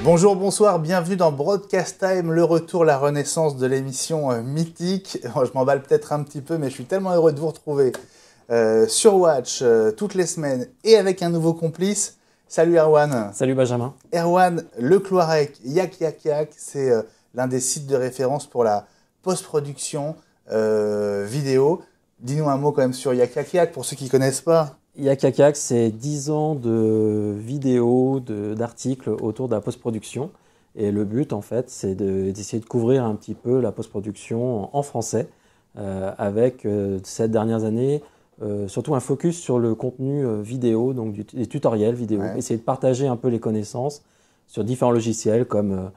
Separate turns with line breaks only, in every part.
Bonjour, bonsoir, bienvenue dans Broadcast Time, le retour, la renaissance de l'émission mythique. Je m'emballe peut-être un petit peu, mais je suis tellement heureux de vous retrouver sur Watch toutes les semaines et avec un nouveau complice. Salut Erwan.
Salut Benjamin.
Erwan, le Cloirec, Yak Yak Yak, c'est l'un des sites de référence pour la post-production vidéo. Dis-nous un mot quand même sur Yak Yak Yak pour ceux qui ne connaissent pas.
Yak Yak Yak, c'est 10 ans de vidéos, d'articles autour de la post-production. Et le but, en fait, c'est d'essayer de couvrir un petit peu la post-production en français, avec ces dernières années, surtout un focus sur le contenu vidéo, donc des tutoriels vidéo. Ouais. Essayer de partager un peu les connaissances sur différents logiciels comme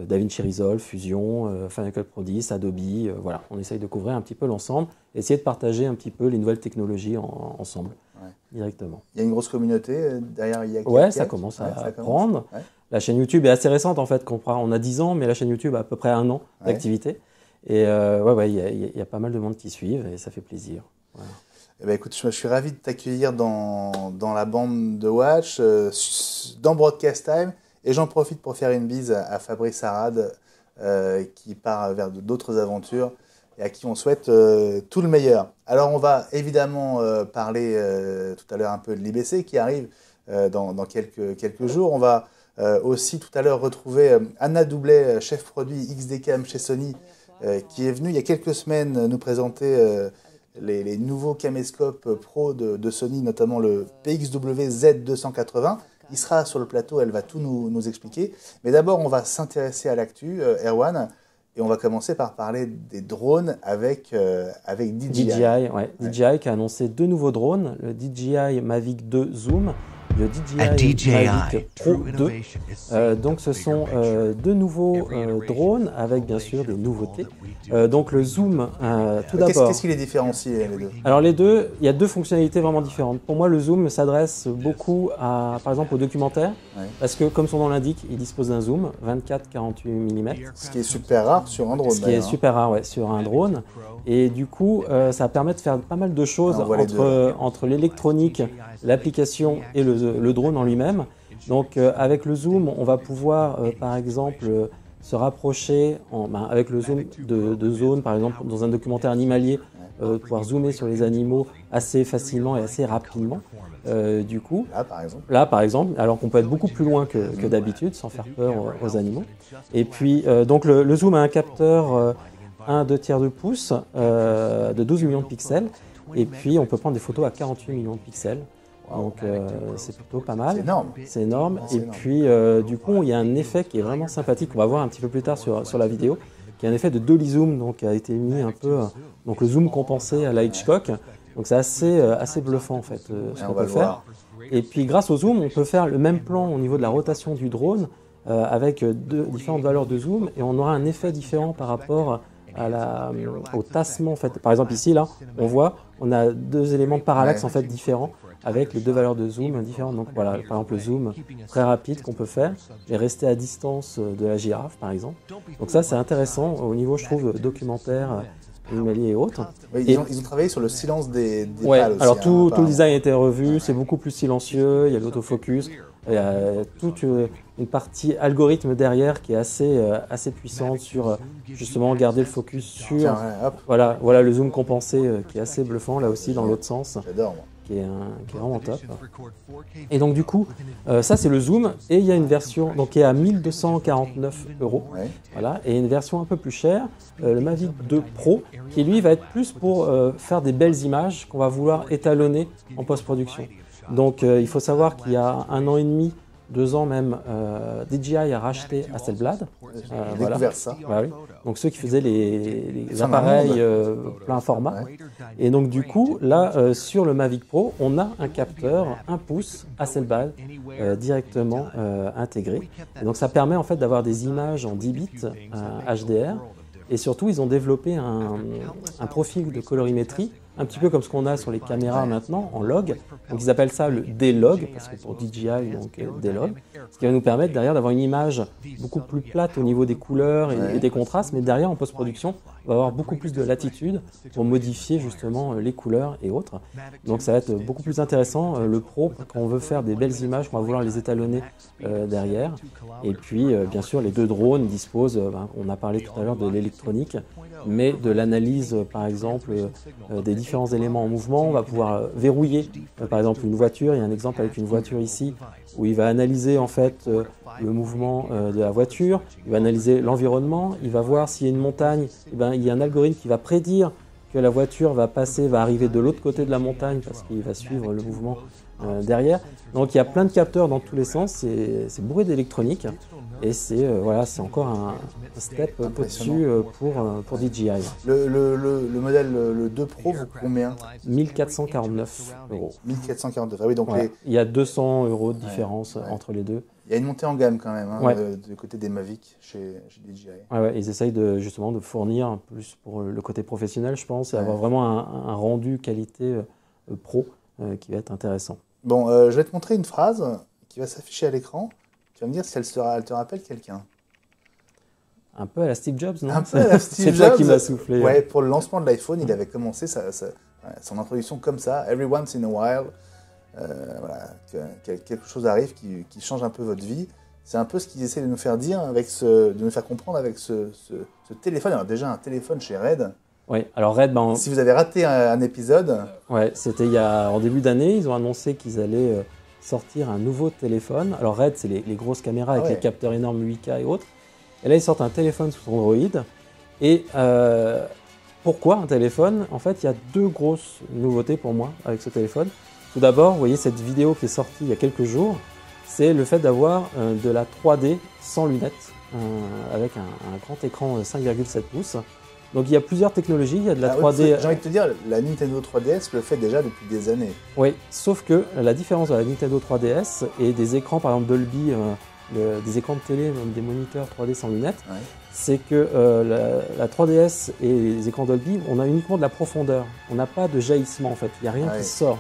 DaVinci Resolve, Fusion, Final Cut Pro 10, Adobe. Voilà, on essaye de couvrir un petit peu l'ensemble, essayer de partager un petit peu les nouvelles technologies ensemble. Ouais. Directement.
Il y a une grosse communauté derrière Yak.
Ouais, ça commence à prendre. Ouais. La chaîne YouTube est assez récente en fait. On a 10 ans, mais la chaîne YouTube a à peu près 1 an d'activité. Et il y a pas mal de monde qui suivent et ça fait plaisir. Voilà.
Eh ben, écoute, je suis ravi de t'accueillir dans la bande de Watch, dans Broadcast Time. Et j'en profite pour faire une bise à Fabrice Arad, qui part vers d'autres aventures et à qui on souhaite tout le meilleur. Alors on va évidemment parler tout à l'heure un peu de l'IBC qui arrive dans quelques jours. On va aussi tout à l'heure retrouver Anna Doublet, chef produit XD-Cam chez Sony, qui est venue il y a quelques semaines nous présenter les nouveaux caméscopes pro de Sony, notamment le PXW Z280. Il sera sur le plateau, elle va tout nous expliquer. Mais d'abord, on va s'intéresser à l'actu, Erwan. Et on va commencer par parler des drones avec DJI.
DJI qui a annoncé 2 nouveaux drones, le DJI Mavic 2 Zoom, le DJI Mavic Pro 2. Donc ce sont 2 nouveaux drones avec bien sûr des nouveautés. Donc le Zoom, tout d'abord.
Qu'est-ce qui les différencie les deux?
Alors les deux, il y a 2 fonctionnalités vraiment différentes. Pour moi, le Zoom s'adresse beaucoup par exemple au documentaire, parce que comme son nom l'indique, il dispose d'un zoom 24-48 mm.
Ce qui est super rare sur un drone.
Ce qui est super rare, sur un drone. Et du coup, ça permet de faire pas mal de choses entre l'électronique, l'application et le drone en lui-même. Donc avec le zoom, on va pouvoir par exemple se rapprocher avec le zoom de zone, par exemple dans un documentaire animalier, pouvoir zoomer sur les animaux assez facilement et assez rapidement. Du coup, là par exemple, alors qu'on peut être beaucoup plus loin que d'habitude sans faire peur aux animaux. Et puis donc le zoom a un capteur 1/2 de pouce de 12 millions de pixels, et puis on peut prendre des photos à 48 millions de pixels. Donc c'est plutôt pas mal. C'est énorme. Et puis du coup il y a un effet qui est vraiment sympathique, qu'on va voir un petit peu plus tard sur la vidéo, qui est un effet de dolly zoom, donc qui a été mis un peu donc le zoom compensé à la Hitchcock. Donc c'est assez bluffant en fait ce qu'on peut faire. Et puis grâce au zoom, on peut faire le même plan au niveau de la rotation du drone avec différentes valeurs de zoom, et on aura un effet différent par rapport au tassement en fait. Par exemple ici là, on voit on a 2 éléments de parallaxe en fait différents, avec les 2 valeurs de zoom différentes. Donc voilà, par exemple le zoom très rapide qu'on peut faire et rester à distance de la girafe par exemple. Donc ça c'est intéressant au niveau, je trouve, documentaire, animalier et autres.
Oui, ils ont travaillé sur le silence des pales aussi.
Alors tout le design a été revu, c'est beaucoup plus silencieux, il y a l'autofocus, il y a toute une partie algorithme derrière qui est assez puissante sur justement garder le focus sur voilà le zoom compensé qui est assez bluffant là aussi dans l'autre sens.
J'adore moi.
Qui est vraiment top. Et donc du coup, ça c'est le zoom, et il y a une version donc, qui est à 1249 €, voilà, et une version un peu plus chère, le Mavic 2 Pro, qui lui va être plus pour faire des belles images qu'on va vouloir étalonner en post-production. Donc il faut savoir qu'il y a 1 an et demi, 2 ans même, DJI a racheté Hasselblad.
Découvert ça.
Oui. Donc ceux qui faisaient les appareils plein format. Et donc du coup, là, sur le Mavic Pro, on a un capteur 1 pouce Hasselblad directement intégré. Et donc ça permet en fait d'avoir des images en 10 bits HDR. Et surtout, ils ont développé un profil de colorimétrie un petit peu comme ce qu'on a sur les caméras maintenant, en log. Donc ils appellent ça le D-Log, parce que pour DJI, donc D-Log. Ce qui va nous permettre derrière d'avoir une image beaucoup plus plate au niveau des couleurs et des contrastes, mais derrière en post-production, on va avoir beaucoup plus de latitude pour modifier justement les couleurs et autres. Donc ça va être beaucoup plus intéressant, le pro, quand on veut faire des belles images, qu'on va vouloir les étalonner derrière. Et puis bien sûr les deux drones disposent, on a parlé tout à l'heure de l'électronique, mais de l'analyse par exemple des différents éléments en mouvement. On va pouvoir verrouiller par exemple une voiture. Il y a un exemple avec une voiture ici où il va analyser en fait le mouvement de la voiture, il va analyser l'environnement, il va voir s'il y a une montagne, il y a un algorithme qui va prédire que la voiture va arriver de l'autre côté de la montagne parce qu'il va suivre le mouvement derrière. Donc il y a plein de capteurs dans tous les sens, c'est bourré d'électronique et c'est encore un step au-dessus pour DJI.
Le modèle le 2 Pro vaut combien?
1449 €.
1449, ah oui, donc
il y a 200 € de différence entre les deux.
Il y a une montée en gamme quand même du côté des Mavic chez DJI.
Ils essayent justement de fournir plus pour le côté professionnel, je pense, et avoir vraiment un rendu qualité pro qui va être intéressant.
Bon, je vais te montrer une phrase qui va s'afficher à l'écran. Tu vas me dire si elle te rappelle quelqu'un.
Un peu à la Steve Jobs, non?
Un peu à la Steve Jobs.
C'est toi qui m'as soufflé.
Ouais, pour le lancement de l'iPhone, il avait commencé son introduction comme ça, « Every once in a while ». Quelque chose arrive qui change un peu votre vie. C'est un peu ce qu'ils essaient de nous faire dire, de nous faire comprendre avec ce téléphone. Alors déjà, un téléphone chez Red.
Oui, alors Red,
si vous avez raté un épisode...
Ouais, c'était en début d'année, ils ont annoncé qu'ils allaient sortir un nouveau téléphone. Alors Red, c'est les grosses caméras avec les capteurs énormes 8K et autres. Et là, ils sortent un téléphone sous Android. Et pourquoi un téléphone? En fait, il y a deux grosses nouveautés pour moi avec ce téléphone. Tout d'abord, vous voyez cette vidéo qui est sortie il y a quelques jours, c'est le fait d'avoir de la 3D sans lunettes, avec un grand écran 5,7 pouces. Donc il y a plusieurs technologies, il y a de la 3D...
J'ai envie de te dire, la Nintendo 3DS le fait déjà depuis des années.
Oui, sauf que la différence de la Nintendo 3DS et des écrans par exemple Dolby, des écrans de télé, même des moniteurs 3D sans lunettes, c'est que la 3DS et les écrans Dolby, on a uniquement de la profondeur, on n'a pas de jaillissement en fait, il n'y a rien qui sort.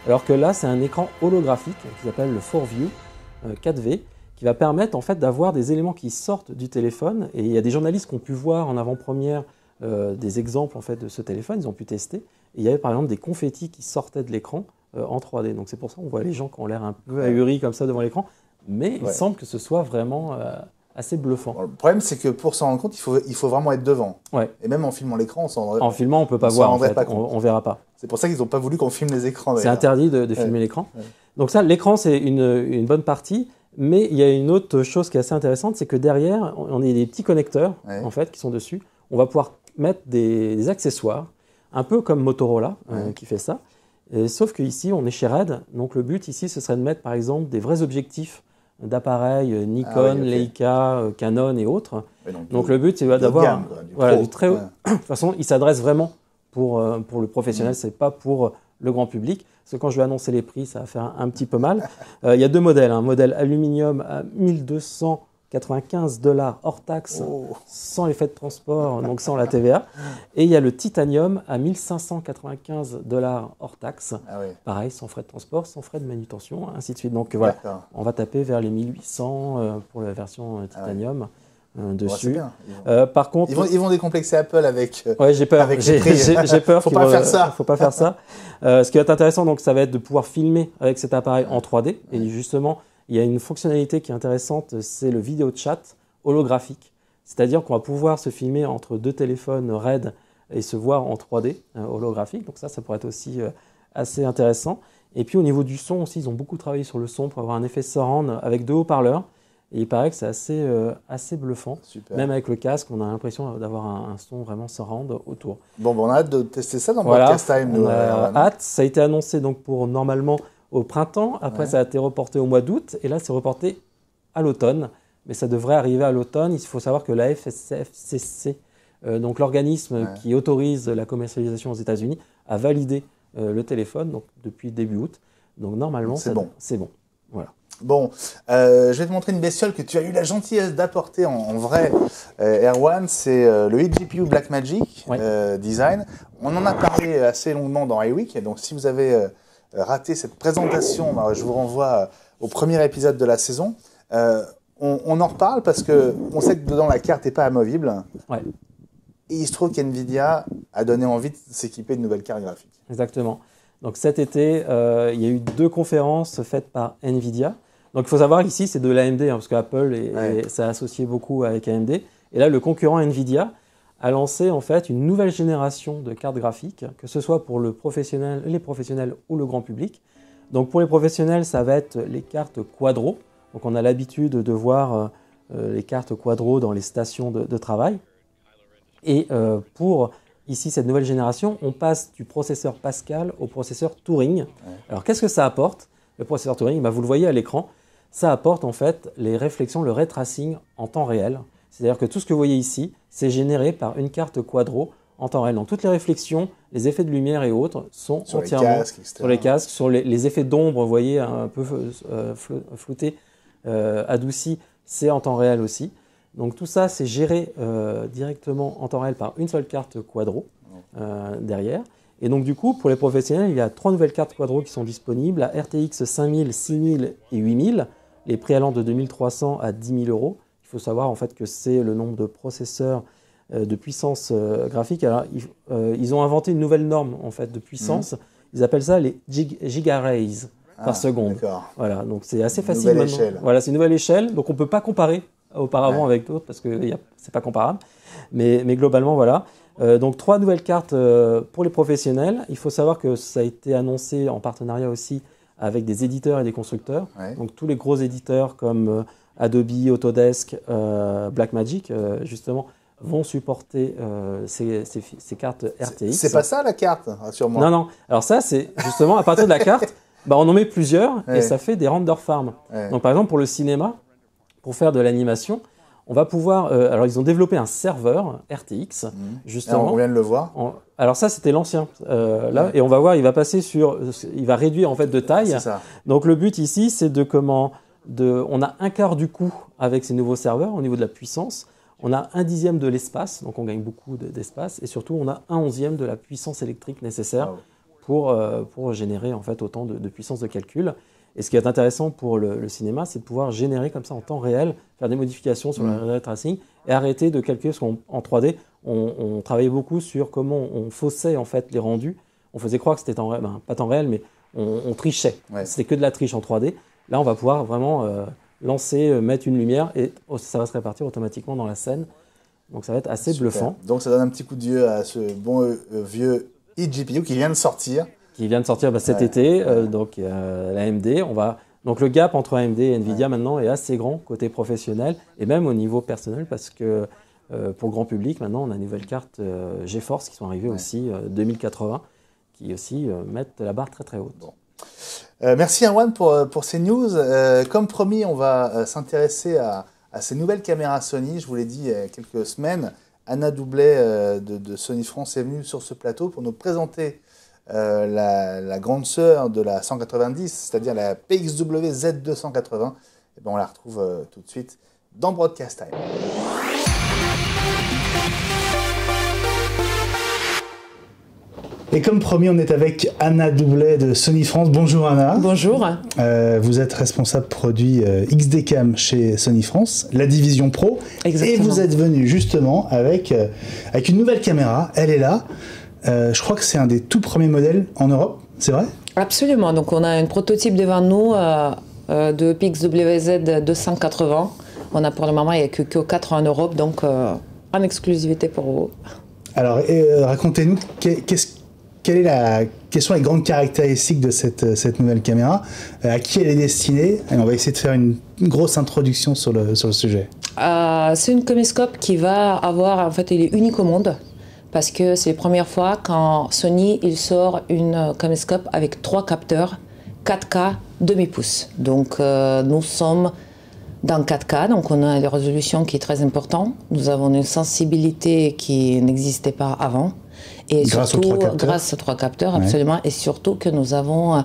Alors que là, c'est un écran holographique qui s'appelle le 4View 4V, qui va permettre en fait d'avoir des éléments qui sortent du téléphone. Et il y a des journalistes qui ont pu voir en avant-première des exemples en fait de ce téléphone, ils ont pu tester. Et il y avait par exemple des confettis qui sortaient de l'écran en 3D. Donc c'est pour ça qu'on voit les gens qui ont l'air un peu ahuris comme ça devant l'écran. Mais il semble que ce soit vraiment assez bluffant.
Bon, le problème, c'est que pour s'en rendre compte, il faut vraiment être devant. Et même en filmant l'écran,
en filmant, on ne peut pas voir, en fait. On ne verra pas.
C'est pour ça qu'ils n'ont pas voulu qu'on filme les écrans.
C'est interdit de filmer l'écran. Donc ça, l'écran, c'est une bonne partie. Mais il y a une autre chose qui est assez intéressante, c'est que derrière, on a des petits connecteurs en fait, qui sont dessus. On va pouvoir mettre des accessoires, un peu comme Motorola qui fait ça. Sauf qu'ici, on est chez Red. Donc le but ici, ce serait de mettre par exemple des vrais objectifs d'appareils Nikon, Leica, Canon et autres. Donc le but, c'est d'avoir du très haut. De toute façon, il s'adresse vraiment pour le professionnel, c'est pas pour le grand public. Parce que quand je vais annoncer les prix, ça va faire un petit peu mal. Il y a deux modèles. Un modèle aluminium à 1295 $ hors taxe, sans les frais de transport, donc sans la TVA. Et il y a le titanium à 1595 $ hors taxe. Pareil, sans frais de transport, sans frais de manutention, ainsi de suite. Donc voilà, on va taper vers les 1800 pour la version titanium. Dessus. Par contre,
ils vont décomplexer Apple avec.
J'ai peur. J'ai peur.
Faut pas faire ça.
Faut pas faire ça. Ce qui va être intéressant, donc, ça va être de pouvoir filmer avec cet appareil en 3D. Et justement, il y a une fonctionnalité qui est intéressante, c'est le vidéo chat holographique. C'est-à-dire qu'on va pouvoir se filmer entre deux téléphones Red et se voir en 3D holographique. Donc ça pourrait être aussi assez intéressant. Et puis au niveau du son aussi, ils ont beaucoup travaillé sur le son pour avoir un effet surround avec deux haut-parleurs. Et il paraît que c'est assez bluffant. Super. Même avec le casque, on a l'impression d'avoir un son vraiment surround autour.
Bon, on a hâte de tester ça dans Broadcast Time.
On a hâte. Ça a été annoncé donc pour normalement au printemps. Après, ça a été reporté au mois d'août. Et là, c'est reporté à l'automne. Mais ça devrait arriver à l'automne. Il faut savoir que la FCC, donc l'organisme qui autorise la commercialisation aux États-Unis, a validé le téléphone donc, depuis début août. Donc normalement,
c'est bon.
C'est bon. Voilà.
Bon, je vais te montrer une bestiole que tu as eu la gentillesse d'apporter en vrai, Erwan. C'est le eGPU Blackmagic Design. On en a parlé assez longuement dans iWeek. Donc, si vous avez raté cette présentation, je vous renvoie au premier épisode de la saison. On en reparle parce qu'on sait que dedans, la carte n'est pas amovible.
Ouais.
Et il se trouve qu'NVIDIA a donné envie de s'équiper de nouvelles cartes graphiques.
Exactement. Donc, cet été, il y a eu 2 conférences faites par NVIDIA. Donc, il faut savoir qu'ici, c'est de l'AMD, parce qu'Apple s'est associé beaucoup avec AMD. Et là, le concurrent NVIDIA a lancé en fait une nouvelle génération de cartes graphiques, que ce soit pour les professionnels ou le grand public. Donc, pour les professionnels, ça va être les cartes Quadro. Donc, on a l'habitude de voir les cartes Quadro dans les stations de travail. Et pour ici, cette nouvelle génération, on passe du processeur Pascal au processeur Turing. Ouais. Alors, qu'est-ce que ça apporte? Le processeur Turing, vous le voyez à l'écran, ça apporte en fait les réflexions, le ray tracing en temps réel. C'est-à-dire que tout ce que vous voyez ici, c'est généré par une carte Quadro en temps réel. Donc, toutes les réflexions, les effets de lumière et autres sont
sur
entièrement sur les casques, sur les effets d'ombre, vous voyez, un peu floutés, adoucis, c'est en temps réel aussi. Donc tout ça, c'est géré directement en temps réel par une seule carte Quadro derrière. Et donc du coup, pour les professionnels, il y a 3 nouvelles cartes Quadro qui sont disponibles, la RTX 5000, 6000 et 8000, les prix allant de 2300 à 10 000 euros. Il faut savoir en fait que c'est le nombre de processeurs de puissance graphique. Alors, ils ont inventé une nouvelle norme en fait de puissance. Ils appellent ça les gigaRays par seconde. Voilà, donc c'est assez facile maintenant. Voilà, c'est une nouvelle échelle, donc on ne peut pas comparer auparavant avec d'autres parce que c'est pas comparable. Mais globalement, voilà. Donc 3 nouvelles cartes pour les professionnels. Il faut savoir que ça a été annoncé en partenariat aussi avec des éditeurs et des constructeurs. Donc tous les gros éditeurs comme Adobe, Autodesk, Blackmagic, justement, vont supporter ces cartes RTX.
C'est pas ça la carte, rassure-moi.
Non, non. Alors ça, c'est justement à partir de la carte, on en met plusieurs et ça fait des render farms. Donc par exemple, pour le cinéma, pour faire de l'animation, on va pouvoir... alors, ils ont développé un serveur RTX, justement.
On vient de le voir.
Alors ça, c'était l'ancien. Là, et on va voir, il va passer sur... Il va réduire, en fait, de taille.
C'est ça.
Donc, le but ici, c'est on a un quart du coût avec ces nouveaux serveurs au niveau de la puissance. On a 1/10 de l'espace, donc on gagne beaucoup d'espace. Et surtout, on a 1/11 de la puissance électrique nécessaire pour générer, en fait, autant de puissance de calcul. Et ce qui est intéressant pour le cinéma, c'est de pouvoir générer comme ça en temps réel, faire des modifications sur le ray tracing et arrêter de calculer, parce qu'en 3D, on travaillait beaucoup sur comment on faussait en fait les rendus. On faisait croire que c'était pas temps réel, mais on trichait. C'était que de la triche en 3D. Là, on va pouvoir vraiment mettre une lumière et ça va se répartir automatiquement dans la scène. Donc ça va être assez bluffant.
Donc ça donne un petit coup de vieux à ce bon vieux eGPU qui vient de sortir.
Qui vient de sortir cet été, donc l'AMD. Donc le gap entre AMD et NVIDIA maintenant est assez grand côté professionnel et même au niveau personnel parce que pour le grand public maintenant on a une nouvelle carte GeForce qui sont arrivées aussi 2080 qui aussi mettent la barre très très haute.
Bon. Merci Erwan pour ces news. Comme promis, on va s'intéresser à ces nouvelles caméras Sony. Je vous l'ai dit il y a quelques semaines, Anna Doublet de Sony France est venue sur ce plateau pour nous présenter la grande sœur de la 190, c'est-à-dire la PXW Z280. Et on la retrouve tout de suite dans Broadcast Time. Et comme promis, on est avec Anna Doublet de Sony France. Bonjour Anna.
Bonjour.
Vous êtes responsable produit XDCAM chez Sony France, la division Pro.
Exactement.
Et vous êtes venu justement avec une nouvelle caméra. Elle est là. Je crois que c'est un des tout premiers modèles en Europe, c'est vrai?
Absolument. Donc on a un prototype devant nous de PXWZ 280. On a pour le moment, il n'y a que 4 en Europe, donc en exclusivité pour vous.
Alors racontez-nous quelles sont les grandes caractéristiques de cette nouvelle caméra, à qui elle est destinée, et on va essayer de faire une grosse introduction sur le sujet.
C'est une caméscope qui va avoir, en fait, elle est unique au monde. Parce que c'est la première fois quand Sony il sort une caméscope avec 3 capteurs 4K demi-pouce. Donc nous sommes dans 4K, donc on a une résolution qui est très importante. Nous avons une sensibilité qui n'existait pas avant. Et
grâce aux 3 capteurs.
Grâce aux 3 capteurs, absolument. Et surtout que nous avons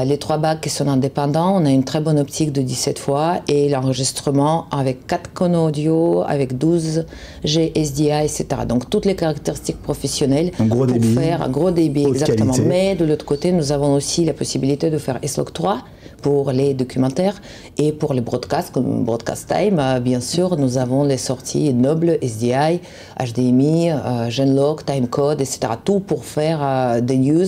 les 3 bacs qui sont indépendants. On a une très bonne optique de 17 fois et l'enregistrement avec 4 canaux audio, avec 12 G SDI, etc. Donc toutes les caractéristiques professionnelles
un gros
pour
débit,
faire un gros débit, exactement.
Qualité.
Mais de l'autre côté, nous avons aussi la possibilité de faire S-Log 3 pour les documentaires et pour les broadcasts, comme Broadcast Time, bien sûr, nous avons les sorties Noble, SDI, HDMI, Genlock, Timecode, etc. Tout pour faire des news,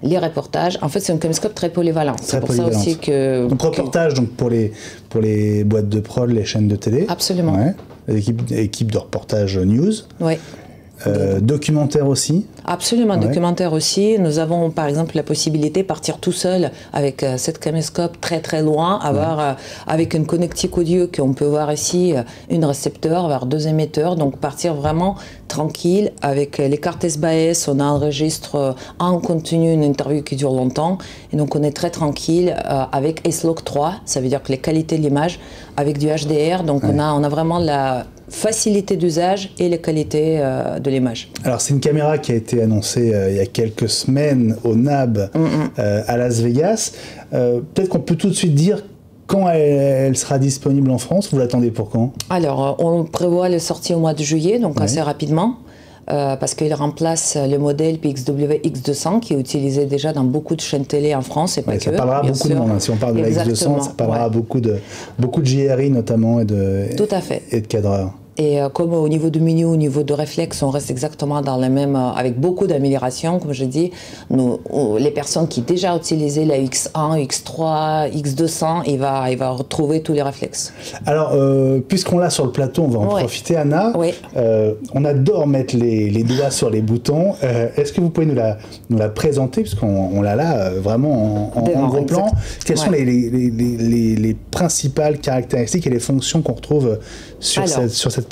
les reportages. En fait, c'est un caméscope très polyvalent. C'est pour ça aussi que...
Donc reportage donc pour les boîtes de prod, les chaînes de télé.
Absolument.
Ouais. L'équipe de reportage news.
Oui.
Documentaire aussi.
Absolument, documentaire aussi. Nous avons par exemple la possibilité de partir tout seul avec cette caméscope très très loin, avoir avec une connectique audio qu'on peut voir ici, une récepteur, avoir 2 émetteurs, donc partir vraiment tranquille avec les cartes SBS. On enregistre en continu une interview qui dure longtemps et donc on est très tranquille avec S-Log 3, ça veut dire que les qualités de l'image avec du HDR, donc on a vraiment la facilité d'usage et les qualités de l'image.
Alors c'est une caméra qui a été annoncée il y a quelques semaines au NAB à Las Vegas. Peut-être qu'on peut tout de suite dire quand elle sera disponible en France. Vous l'attendez pour quand? Alors
on prévoit les sorties au mois de juillet, donc assez rapidement. Parce qu'il remplace le modèle PXW X200 qui est utilisé déjà dans beaucoup de chaînes télé en France et pas que.
Ça parlera beaucoup de monde. Si on parle de la X200, ça parlera beaucoup de JRI notamment et de cadreurs. Et
comme au niveau du menu, au niveau de réflexe, on reste exactement dans la même, avec beaucoup d'améliorations, comme je dis. Les personnes qui déjà utilisaient la X1, X3, X200, il va retrouver tous les réflexes.
Alors, puisqu'on l'a sur le plateau, on va en profiter, Anna.
Oui.
On adore mettre les doigts sur les boutons. Est-ce que vous pouvez nous la présenter, puisqu'on l'a là vraiment en gros plan. Quelles sont les principales caractéristiques et les fonctions qu'on retrouve sur cette caméra?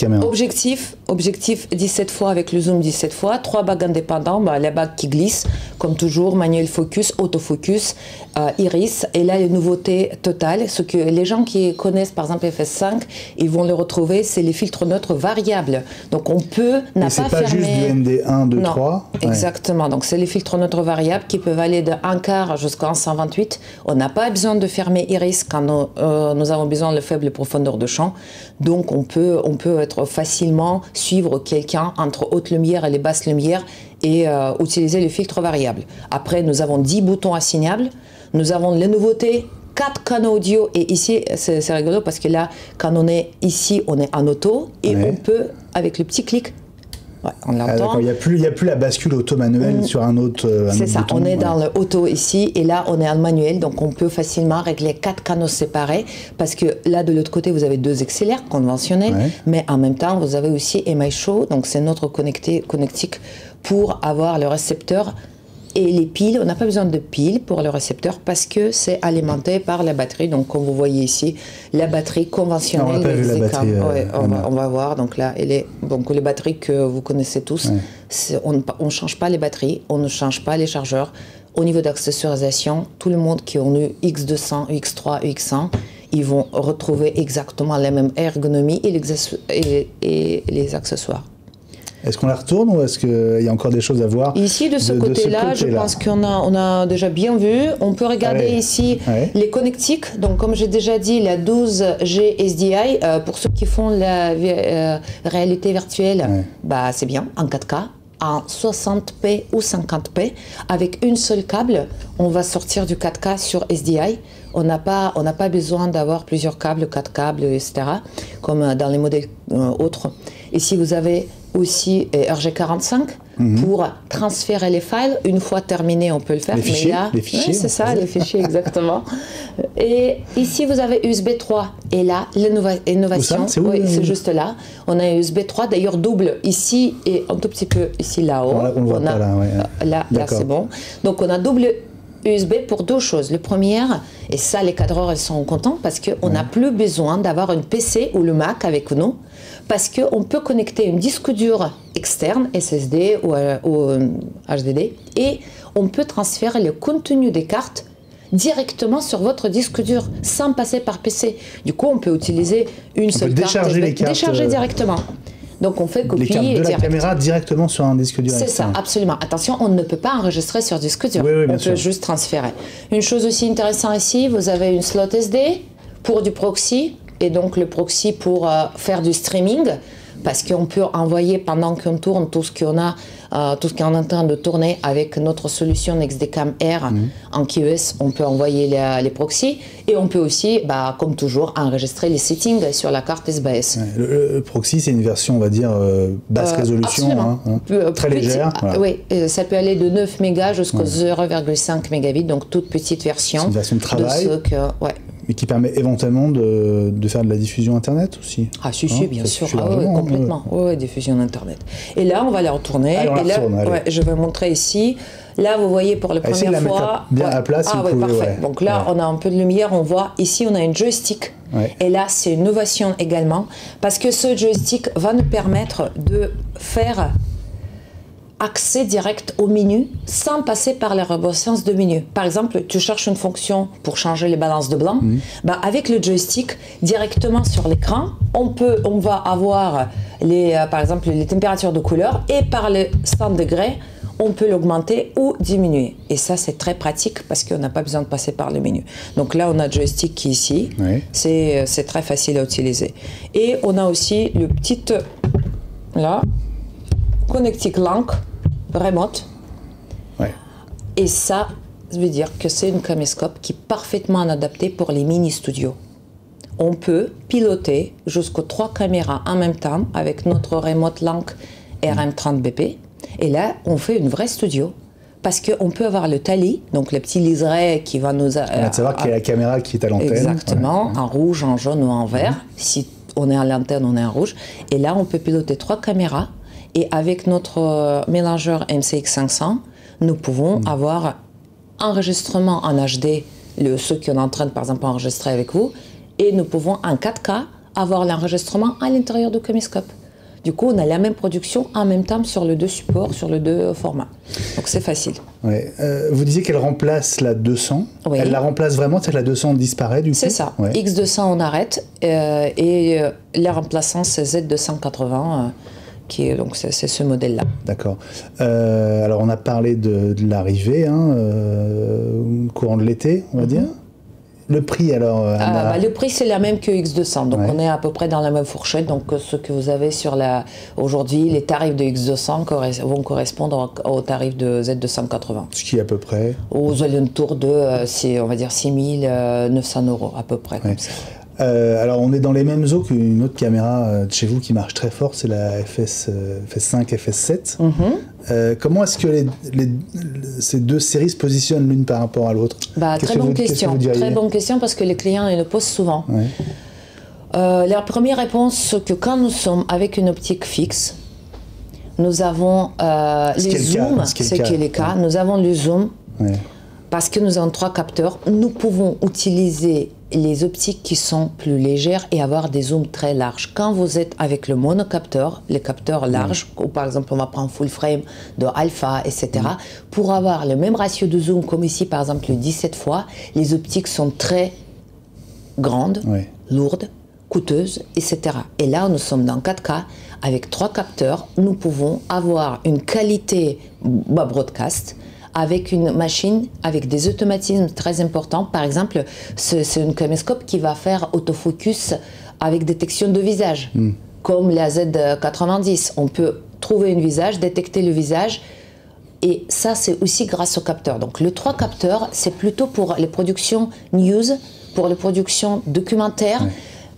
Objectif 17 fois avec le zoom 17 fois, 3 bagues indépendants, la bague qui glisse, comme toujours, manuel focus, autofocus, iris, et là les nouveautés totales, ce que les gens qui connaissent par exemple FS5, ils vont le retrouver, c'est les filtres neutres variables. Donc on peut
pas fermer... juste du ND1, 2, 3.
Exactement, donc c'est les filtres neutres variables qui peuvent aller de 1/4 jusqu'à 128. On n'a pas besoin de fermer iris quand nous avons besoin de faible profondeur de champ, donc on peut être facilement suivre quelqu'un entre haute lumière et les basses lumières et utiliser le filtre variable. Après, nous avons 10 boutons assignables. Nous avons les nouveautés, 4 canaux audio. Et ici, c'est rigolo parce que là, quand on est ici, on est en auto et on peut, avec le petit clic, on l'entend.
Il n'y a plus la bascule auto-manuelle sur un autre
c'est ça,
bouton,
on est dans le auto ici et là on est en manuel, donc on peut facilement régler 4 canaux séparés parce que là de l'autre côté vous avez 2 XLR conventionnels, mais en même temps vous avez aussi MI Show, donc c'est notre connectique pour avoir le récepteur. Et les piles, on n'a pas besoin de piles pour le récepteur parce que c'est alimenté par la batterie. Donc, comme vous voyez ici, la batterie conventionnelle.
On n'a pas vu la batterie.
On va voir. Donc là, elle est. Donc les batteries que vous connaissez tous, on ne change pas les batteries, on ne change pas les chargeurs. Au niveau d'accessoirisation, tout le monde qui ont eu X200, X3, X100, ils vont retrouver exactement la même ergonomie et les accessoires.
Est-ce qu'on la retourne ou est-ce qu'il y a encore des choses à voir?
Ici, de ce côté-là, je pense qu'on a déjà bien vu. On peut regarder ici les connectiques. Donc, comme j'ai déjà dit, la 12G SDI, pour ceux qui font la réalité virtuelle, c'est bien, en 4K, en 60p ou 50p. Avec une seule câble, on va sortir du 4K sur SDI. On n'a pas besoin d'avoir plusieurs câbles, 4 câbles, etc., comme dans les modèles autres. Ici, vous avez aussi RG45 pour transférer les files. Une fois terminé, on peut le faire.
Les fichiers,
c'est ça, les fichiers, exactement. Et ici, vous avez USB 3. Et là, l'innovation, c'est juste là. On a USB 3, d'ailleurs double ici et un tout petit peu ici là-haut.
On le voit pas là.
Là, c'est bon. Donc, on a double USB pour 2 choses. Le premier, et ça, les cadreurs, ils sont contents parce qu'on n'a plus besoin d'avoir un PC ou le Mac avec nous. Parce qu'on peut connecter une disque dur externe, SSD ou HDD, et on peut transférer le contenu des cartes directement sur votre disque dur, sans passer par PC. Du coup, on peut utiliser une seule carte.
Décharger les cartes.
Décharger directement. Donc on fait copie
les cartes de la caméra directement sur un disque dur.
C'est ça, absolument. Attention, on ne peut pas enregistrer sur disque dur.
Oui,
on peut juste transférer. Une chose aussi intéressante ici, vous avez une slot SD pour du proxy, et donc le proxy pour faire du streaming, parce qu'on peut envoyer pendant qu'on tourne tout ce qu'on a, tout ce qu'on est en train de tourner avec notre solution NextDcam R en QoS, on peut envoyer les proxys, et on peut aussi, comme toujours, enregistrer les settings sur la carte SBS.
Le proxy, c'est une version, on va dire, basse résolution, très légère.
Voilà. Oui, ça peut aller de 9 mégas jusqu'aux 0,5 mégabits, donc toute petite version.
C'est une version de travail. Mais qui permet éventuellement de faire de la diffusion Internet aussi.
Ah si, bien sûr, complètement. Oui, diffusion Internet. Et là, on va les retourner.
Alors,
je vais montrer ici. Là, vous voyez pour la première fois...
bien à place,
parfait. Donc là, on a un peu de lumière, on voit. Ici, on a une joystick. Et là, c'est une innovation également, parce que ce joystick va nous permettre de faire accès direct au menu sans passer par la reconnaissance de menu. Par exemple, tu cherches une fonction pour changer les balances de blanc. Avec le joystick, directement sur l'écran, on va avoir par exemple les températures de couleur, et par les 100 degrés, on peut l'augmenter ou diminuer. Et ça, c'est très pratique parce qu'on n'a pas besoin de passer par le menu. Donc là, on a le joystick qui est ici. C'est très facile à utiliser. Et on a aussi le petit... Là, Connecting Link remote. Et ça veut dire que c'est une caméscope qui est parfaitement adaptée pour les mini-studios. On peut piloter jusqu'aux 3 caméras en même temps avec notre Remote Link RM30BP. Et là, on fait une vraie studio. Parce qu'on peut avoir le tally, donc le petit liseré qui va nous...
On va savoir qu'il y a la caméra qui est à l'antenne.
Exactement, en rouge, en jaune ou en vert. Si on est à l'antenne, on est en rouge. Et là, on peut piloter 3 caméras. Et avec notre mélangeur MCX500, nous pouvons avoir enregistrement en HD, ceux qui sont en train de, par exemple, enregistrer avec vous, et nous pouvons en 4K avoir l'enregistrement à l'intérieur du caméscope. Du coup, on a la même production en même temps sur les 2 supports, sur les 2 formats. Donc c'est facile.
Vous disiez qu'elle remplace la 200. Elle la remplace vraiment, c'est que la 200 disparaît du coup.
C'est ça. X200 on arrête, et la remplaçant c'est Z280. Donc c'est ce modèle-là.
D'accord. Alors on a parlé de l'arrivée, courant de l'été, on va dire. Le prix alors
le prix c'est la même que X200, donc on est à peu près dans la même fourchette. Donc ce que vous avez sur aujourd'hui, les tarifs de X200 vont correspondre aux tarifs de Z280.
Ce qui est à peu près
aux alentours de, on va dire 6 900 € à peu près. Comme ça.
Alors on est dans les mêmes eaux qu'une autre caméra de chez vous qui marche très fort, c'est la FS5, FS7. Comment est-ce que ces 2 séries se positionnent l'une par rapport à l'autre?
Très bonne question. Très bonne question parce que les clients ils le posent souvent. La première réponse, c'est que quand nous sommes avec une optique fixe, nous avons les zooms, ce qui est le cas, nous avons le zoom parce que nous avons 3 capteurs, nous pouvons utiliser les optiques qui sont plus légères et avoir des zooms très larges. Quand vous êtes avec le monocapteur, les capteurs larges, ou par exemple on va prendre full frame de alpha, etc., pour avoir le même ratio de zoom comme ici par exemple le 17 fois, les optiques sont très grandes, lourdes, coûteuses, etc. Et là nous sommes dans 4K, avec 3 capteurs, nous pouvons avoir une qualité broadcast, avec une machine, avec des automatismes très importants. Par exemple, c'est une caméscope qui va faire autofocus avec détection de visage, comme la Z90. On peut trouver un visage, détecter le visage, et ça, c'est aussi grâce au capteur. Donc, les 3 capteurs, c'est plutôt pour les productions news, pour les productions documentaires.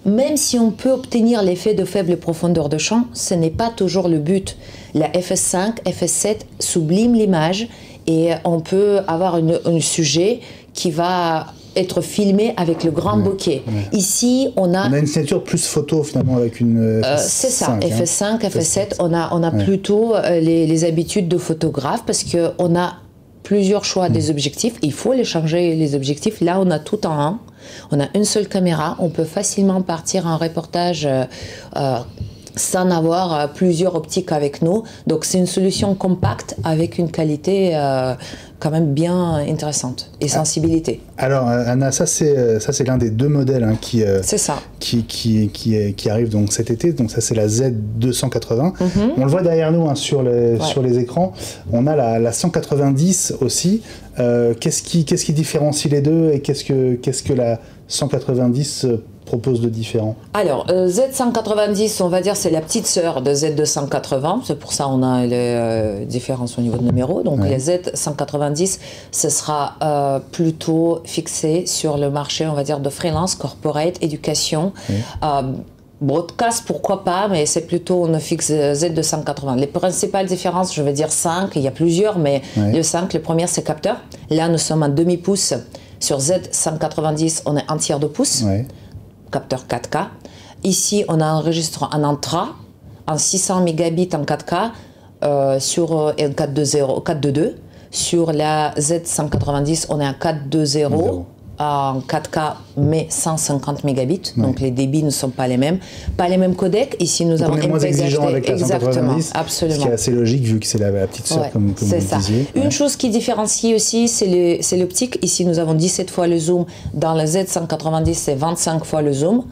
Même si on peut obtenir l'effet de faible profondeur de champ, ce n'est pas toujours le but. La FS5, FS7 sublime l'image, et on peut avoir un sujet qui va être filmé avec le grand bokeh. Ici, on a
une signature plus photo finalement avec une FS5.
C'est ça, FS5, FS7, on a plutôt les habitudes de photographe parce qu'on a plusieurs choix des objectifs. Il faut les changer, les objectifs. Là, on a tout en un. On a une seule caméra. On peut facilement partir en reportage sans avoir plusieurs optiques avec nous. Donc c'est une solution compacte avec une qualité quand même bien intéressante et sensibilité.
Alors Anna, ça c'est l'un des deux modèles hein, qui arrive donc cet été. Donc ça c'est la Z280. On le voit derrière nous hein, sur les écrans. On a la 190 aussi. Qu'est-ce qui différencie les deux et qu'est-ce que la 190 propose de différent? Alors,
Z190, on va dire, c'est la petite sœur de Z280. C'est pour ça qu'on a les différences au niveau de numéro. Donc, les Z190, ce sera plutôt fixé sur le marché, on va dire, de freelance, corporate, éducation. Broadcast, pourquoi pas, mais c'est plutôt on fixe Z280. Les principales différences, je vais dire 5, il y a plusieurs, mais le 5, le premier, c'est capteur. Là, nous sommes à demi-pouce. Sur Z190, on est un tiers de pouce. Capteur 4K. Ici, on a enregistré un intra, en 600 mégabits en 4K sur 4.2.2. Sur la Z190, on est à 4.2.0 en 4K, mais 150 mégabits. Donc les débits ne sont pas les mêmes. Pas les mêmes codecs. Ici, nous avons
on est moins exigeant avec la 190,
absolument.
Ce qui est assez logique vu que c'est la petite sœur, comme vous le disiez.
Une chose qui différencie aussi, c'est l'optique. Ici, nous avons 17 fois le zoom. Dans la Z190, c'est 25 fois le zoom.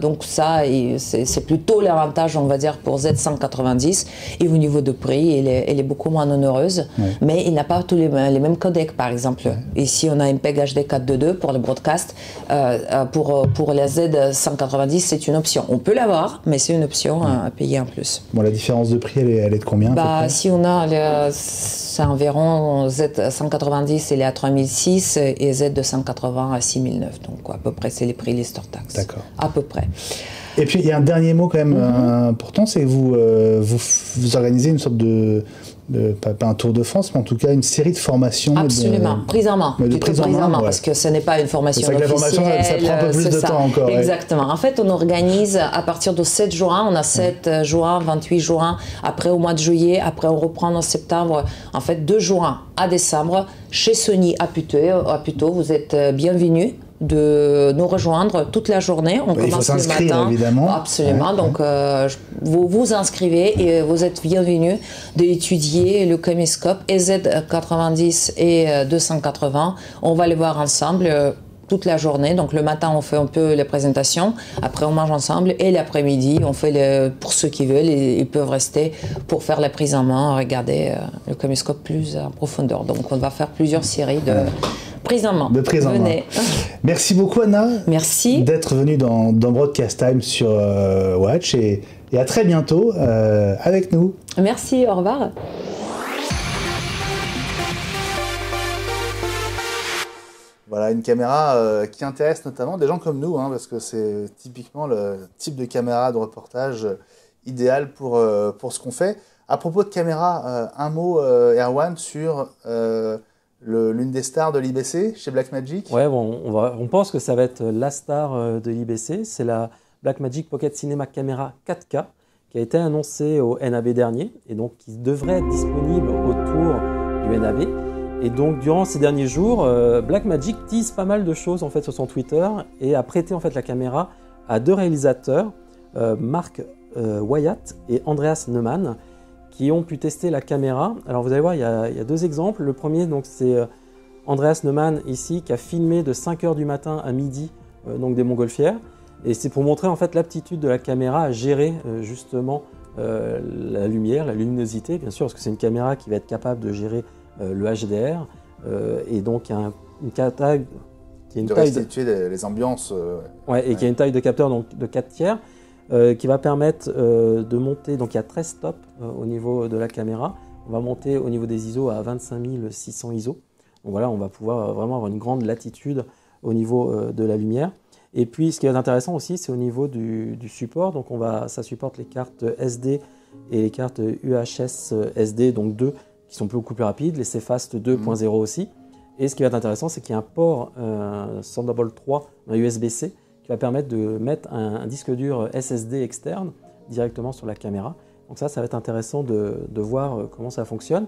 Donc ça, c'est plutôt l'avantage, on va dire, pour Z190. Et au niveau de prix, elle est beaucoup moins onéreuse. Mais il n'a pas tous les mêmes codecs, par exemple. Ici, on a une PEG HD 4.2 pour le broadcast. Pour la Z190, c'est une option. On peut l'avoir, mais c'est une option à payer en plus.
Bon, la différence de prix, elle est de combien?
Si on a, c'est environ Z190, elle est à 3006 et Z280 à 6009. Donc à peu près, c'est les prix list hors taxe.
D'accord.
À peu près.
Et puis il y a un dernier mot quand même important, c'est que vous organisez une sorte pas un tour de France, mais en tout cas une série de formations.
Absolument, prise en main. Parce que ce n'est pas une formation officielle.
C'est vrai que la formation, ça prend un peu plus de temps encore.
Exactement. En fait, on organise à partir de 7 juin, on a 7 juin, 28 juin, après au mois de juillet, après on reprend en septembre. En fait, 2 juin à décembre, chez Sony à Puteaux, vous êtes bienvenus de nous rejoindre toute la journée. On commence le matin.
Évidemment.
Absolument. Donc, vous vous inscrivez et vous êtes bienvenus d'étudier le caméscope EZ90 et 280. On va les voir ensemble toute la journée. Donc, le matin, on fait un peu les présentations. Après, on mange ensemble. Et l'après-midi, on fait pour ceux qui veulent, ils peuvent rester pour faire la prise en main, regarder le caméscope plus en profondeur. Donc, on va faire plusieurs séries de prise en main.
Venez. Merci beaucoup Anna.
Merci.
D'être venue dans Broadcast Time sur Watch et à très bientôt avec nous.
Merci, au revoir.
Voilà, une caméra qui intéresse notamment des gens comme nous, hein, parce que c'est typiquement le type de caméra de reportage idéal pour ce qu'on fait. À propos de caméra, un mot Erwan sur l'une des stars de l'IBC chez Blackmagic.
Ouais, bon, on pense que ça va être la star de l'IBC. C'est la Blackmagic Pocket Cinema Camera 4K qui a été annoncée au NAB dernier et donc qui devrait être disponible autour du NAB. Et donc durant ces derniers jours, Blackmagic tease pas mal de choses en fait sur son Twitter et a prêté en fait la caméra à 2 réalisateurs, Mark Wyatt et Andreas Neumann, qui ont pu tester la caméra. Alors vous allez voir, il y a 2 exemples. Le premier, donc c'est Andreas Neumann ici qui a filmé de 5h du matin à midi donc des montgolfières. Et c'est pour montrer en fait l'aptitude de la caméra à gérer justement la lumière, la luminosité, bien sûr, parce que c'est une caméra qui va être capable de gérer le HDR et donc il y a une taille qui est une taille
restituer les ambiances.
Et qui a une taille de capteur donc de 4 tiers. Qui va permettre de monter, donc il y a 13 stops au niveau de la caméra. On va monter au niveau des ISO à 25 600 ISO. Donc voilà, on va pouvoir vraiment avoir une grande latitude au niveau de la lumière. Et puis ce qui est intéressant aussi, c'est au niveau du support. Donc ça supporte les cartes SD et les cartes UHS SD, donc 2, qui sont beaucoup plus rapides, les CFast 2.0 aussi. Et ce qui va être intéressant, c'est qu'il y a un port Thunderbolt 3, un USB-C, qui va permettre de mettre un disque dur SSD externe directement sur la caméra. Donc ça va être intéressant de voir comment ça fonctionne.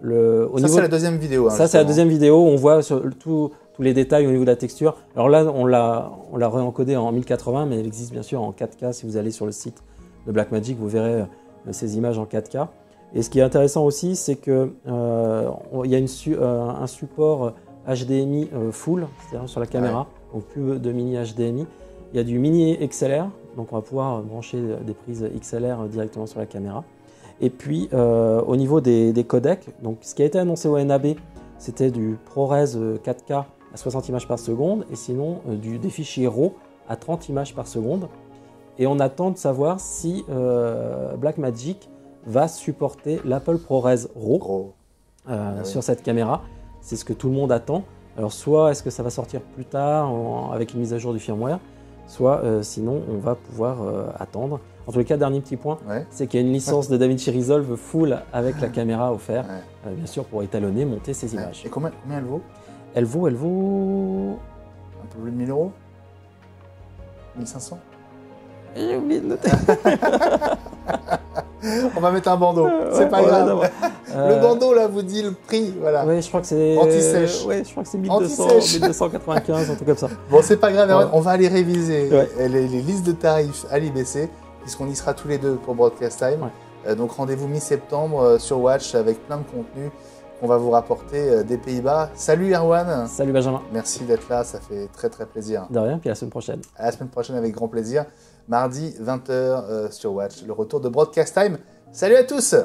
C'est la deuxième vidéo.
Ça, c'est la deuxième vidéo. On voit sur tous les détails au niveau de la texture. Alors là, on l'a réencodé en 1080, mais elle existe bien sûr en 4K. Si vous allez sur le site de Blackmagic, vous verrez ces images en 4K. Et ce qui est intéressant aussi, c'est qu'il y a un support HDMI full, c'est-à-dire sur la caméra, donc plus de mini HDMI. Il y a du mini XLR, donc on va pouvoir brancher des prises XLR directement sur la caméra. Et puis au niveau des codecs, donc ce qui a été annoncé au NAB, c'était du ProRes 4K à 60 images par seconde, et sinon des fichiers RAW à 30 images par seconde. Et on attend de savoir si Blackmagic va supporter l'Apple ProRes RAW sur cette caméra. C'est ce que tout le monde attend. Alors soit est-ce que ça va sortir plus tard avec une mise à jour du firmware, soit sinon on va pouvoir attendre. En tous les cas, dernier petit point, c'est qu'il y a une licence de DaVinci Resolve full avec la caméra offerte, bien sûr pour étalonner, monter ces images.
Et combien elle vaut?
Elle vaut
un peu plus de 1000 €? 1500?
J'ai oublié de noter.
On va mettre un bandeau, c'est pas grave. Le bandeau là vous dit le prix, voilà.
Oui, je crois que c'est
anti-sèche.
Ouais, je crois que c'est 1295, un truc comme ça.
Bon, c'est pas grave, on va aller réviser les listes de tarifs à l'IBC, puisqu'on y sera tous les deux pour Broadcast Time. Donc rendez-vous mi-septembre sur Watch avec plein de contenu qu'on va vous rapporter des Pays-Bas. Salut Erwan.
Salut Benjamin.
Merci d'être là, ça fait très très plaisir.
De rien, puis à la semaine prochaine.
À la semaine prochaine avec grand plaisir. Mardi 20h sur Watch, le retour de Broadcast Time. Salut à tous.